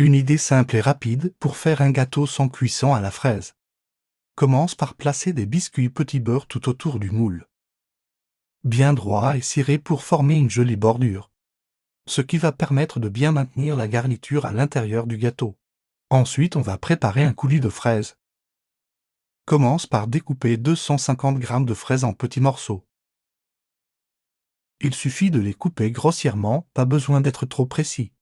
Une idée simple et rapide pour faire un gâteau sans cuisson à la fraise. Commence par placer des biscuits petit beurre tout autour du moule. Bien droit et ciré pour former une jolie bordure. Ce qui va permettre de bien maintenir la garniture à l'intérieur du gâteau. Ensuite, on va préparer un coulis de fraises. Commence par découper 250 g de fraises en petits morceaux. Il suffit de les couper grossièrement, pas besoin d'être trop précis.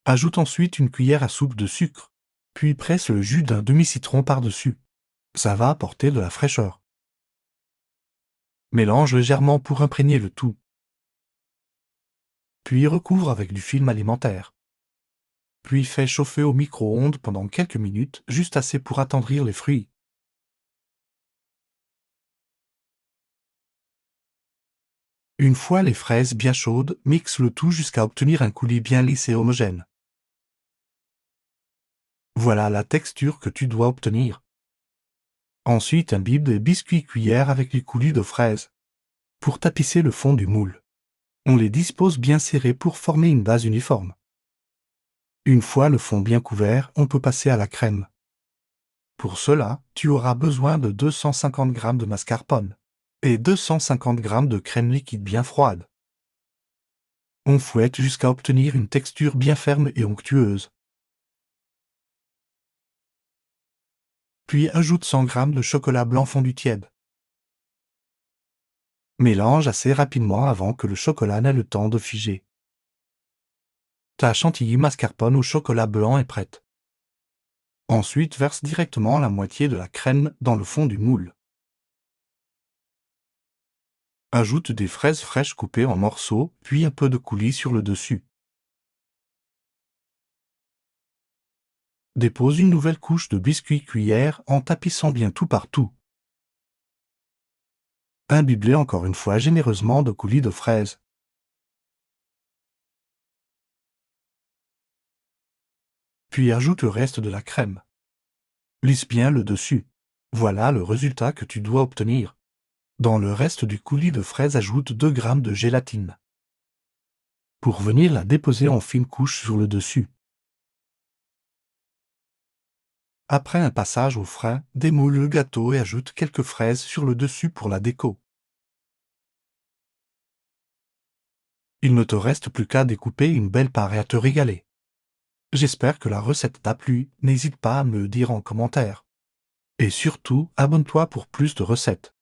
Ajoute ensuite une cuillère à soupe de sucre, puis presse le jus d'un demi-citron par-dessus. Ça va apporter de la fraîcheur. Mélange légèrement pour imprégner le tout. Puis recouvre avec du film alimentaire. Puis fais chauffer au micro-ondes pendant quelques minutes, juste assez pour attendrir les fruits. Une fois les fraises bien chaudes, mixe le tout jusqu'à obtenir un coulis bien lisse et homogène. Voilà la texture que tu dois obtenir. Ensuite, imbibe des biscuits cuillères avec du coulis de fraises. Pour tapisser le fond du moule, on les dispose bien serrés pour former une base uniforme. Une fois le fond bien couvert, on peut passer à la crème. Pour cela, tu auras besoin de 250 g de mascarpone et 250 g de crème liquide bien froide. On fouette jusqu'à obtenir une texture bien ferme et onctueuse. Puis ajoute 100 g de chocolat blanc fondu tiède. Mélange assez rapidement avant que le chocolat n'ait le temps de figer. Ta chantilly mascarpone au chocolat blanc est prête. Ensuite, verse directement la moitié de la crème dans le fond du moule. Ajoute des fraises fraîches coupées en morceaux, puis un peu de coulis sur le dessus. Dépose une nouvelle couche de biscuits cuillère en tapissant bien tout partout. Imbibe-les encore une fois généreusement de coulis de fraises. Puis ajoute le reste de la crème. Lisse bien le dessus. Voilà le résultat que tu dois obtenir. Dans le reste du coulis de fraises, ajoute 2 g de gélatine. Pour venir la déposer en fine couche sur le dessus. Après un passage au frein, démoule le gâteau et ajoute quelques fraises sur le dessus pour la déco. Il ne te reste plus qu'à découper une belle part et à te régaler. J'espère que la recette t'a plu, n'hésite pas à me le dire en commentaire. Et surtout, abonne-toi pour plus de recettes.